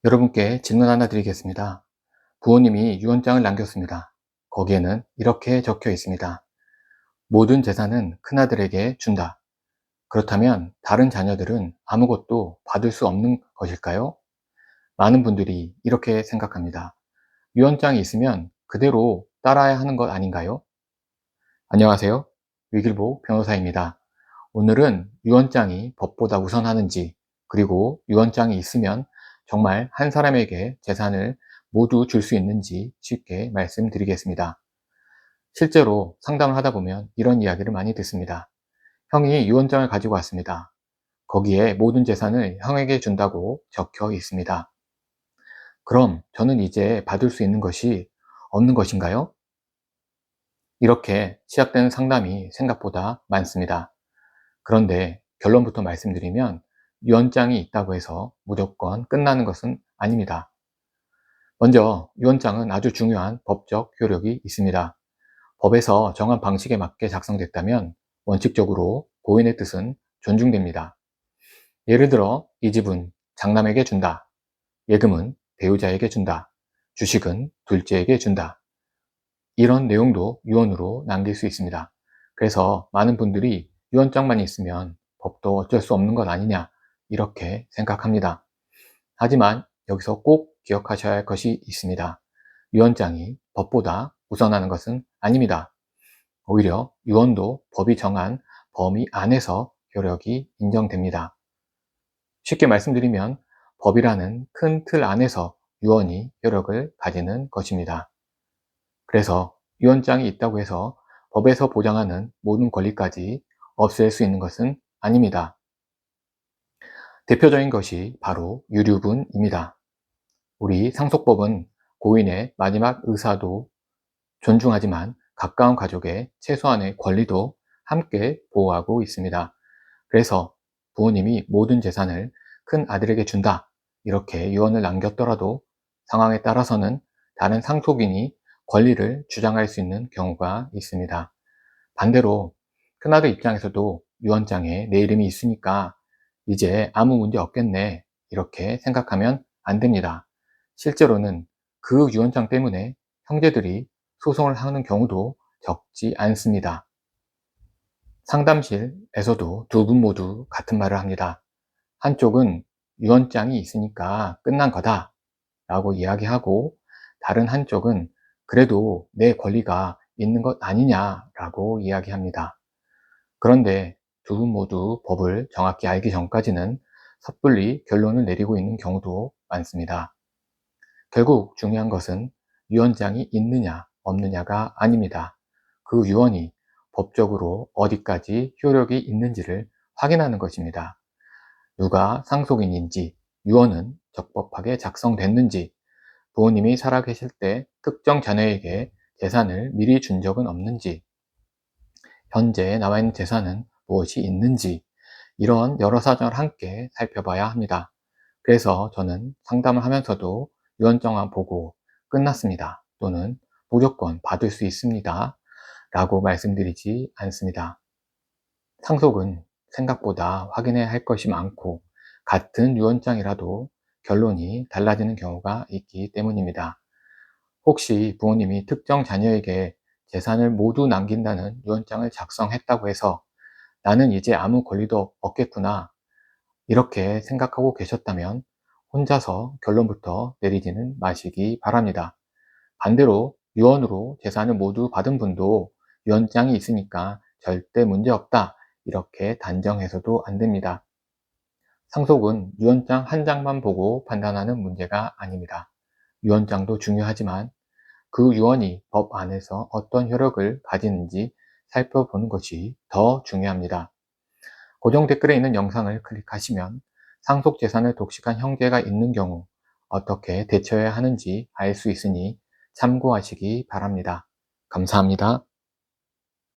여러분께 질문 하나 드리겠습니다. 부모님이 유언장을 남겼습니다. 거기에는 이렇게 적혀 있습니다. 모든 재산은 큰아들에게 준다. 그렇다면 다른 자녀들은 아무것도 받을 수 없는 것일까요? 많은 분들이 이렇게 생각합니다. 유언장이 있으면 그대로 따라야 하는 것 아닌가요? 안녕하세요. 위길보 변호사입니다. 오늘은 유언장이 법보다 우선하는지, 그리고 유언장이 있으면 정말 한 사람에게 재산을 모두 줄 수 있는지 쉽게 말씀드리겠습니다. 실제로 상담을 하다 보면 이런 이야기를 많이 듣습니다. 형이 유언장을 가지고 왔습니다. 거기에 모든 재산을 형에게 준다고 적혀 있습니다. 그럼 저는 이제 받을 수 있는 것이 없는 것인가요? 이렇게 시작되는 상담이 생각보다 많습니다. 그런데 결론부터 말씀드리면 유언장이 있다고 해서 무조건 끝나는 것은 아닙니다. 먼저 유언장은 아주 중요한 법적 효력이 있습니다. 법에서 정한 방식에 맞게 작성됐다면 원칙적으로 고인의 뜻은 존중됩니다. 예를 들어 이 집은 장남에게 준다, 예금은 배우자에게 준다, 주식은 둘째에게 준다, 이런 내용도 유언으로 남길 수 있습니다. 그래서 많은 분들이 유언장만 있으면 법도 어쩔 수 없는 것 아니냐 이렇게 생각합니다. 하지만 여기서 꼭 기억하셔야 할 것이 있습니다. 유언장이 법보다 우선하는 것은 아닙니다. 오히려 유언도 법이 정한 범위 안에서 효력이 인정됩니다. 쉽게 말씀드리면 법이라는 큰 틀 안에서 유언이 효력을 가지는 것입니다. 그래서 유언장이 있다고 해서 법에서 보장하는 모든 권리까지 없앨 수 있는 것은 아닙니다. 대표적인 것이 바로 유류분입니다. 우리 상속법은 고인의 마지막 의사도 존중하지만 가까운 가족의 최소한의 권리도 함께 보호하고 있습니다. 그래서 부모님이 모든 재산을 큰 아들에게 준다, 이렇게 유언을 남겼더라도 상황에 따라서는 다른 상속인이 권리를 주장할 수 있는 경우가 있습니다. 반대로 큰아들 입장에서도 유언장에 내 이름이 있으니까 이제 아무 문제 없겠네, 이렇게 생각하면 안 됩니다. 실제로는 그 유언장 때문에 형제들이 소송을 하는 경우도 적지 않습니다. 상담실에서도 두 분 모두 같은 말을 합니다. 한쪽은 유언장이 있으니까 끝난 거다 라고 이야기하고, 다른 한쪽은 그래도 내 권리가 있는 것 아니냐 라고 이야기합니다. 그런데 두 분 모두 법을 정확히 알기 전까지는 섣불리 결론을 내리고 있는 경우도 많습니다. 결국 중요한 것은 유언장이 있느냐 없느냐가 아닙니다. 그 유언이 법적으로 어디까지 효력이 있는지를 확인하는 것입니다. 누가 상속인인지, 유언은 적법하게 작성됐는지, 부모님이 살아계실 때 특정 자녀에게 재산을 미리 준 적은 없는지, 현재 나와 있는 재산은 무엇이 있는지, 이런 여러 사정을 함께 살펴봐야 합니다. 그래서 저는 상담을 하면서도 유언장만 보고 끝났습니다, 또는 무조건 받을 수 있습니다 라고 말씀드리지 않습니다. 상속은 생각보다 확인해야 할 것이 많고, 같은 유언장이라도 결론이 달라지는 경우가 있기 때문입니다. 혹시 부모님이 특정 자녀에게 재산을 모두 남긴다는 유언장을 작성했다고 해서 나는 이제 아무 권리도 없겠구나, 이렇게 생각하고 계셨다면 혼자서 결론부터 내리지는 마시기 바랍니다. 반대로 유언으로 재산을 모두 받은 분도 유언장이 있으니까 절대 문제없다, 이렇게 단정해서도 안 됩니다. 상속은 유언장 한 장만 보고 판단하는 문제가 아닙니다. 유언장도 중요하지만 그 유언이 법 안에서 어떤 효력을 가지는지 살펴보는 것이 더 중요합니다. 고정 댓글에 있는 영상을 클릭하시면 상속 재산을 독식한 형제가 있는 경우 어떻게 대처해야 하는지 알 수 있으니 참고하시기 바랍니다. 감사합니다.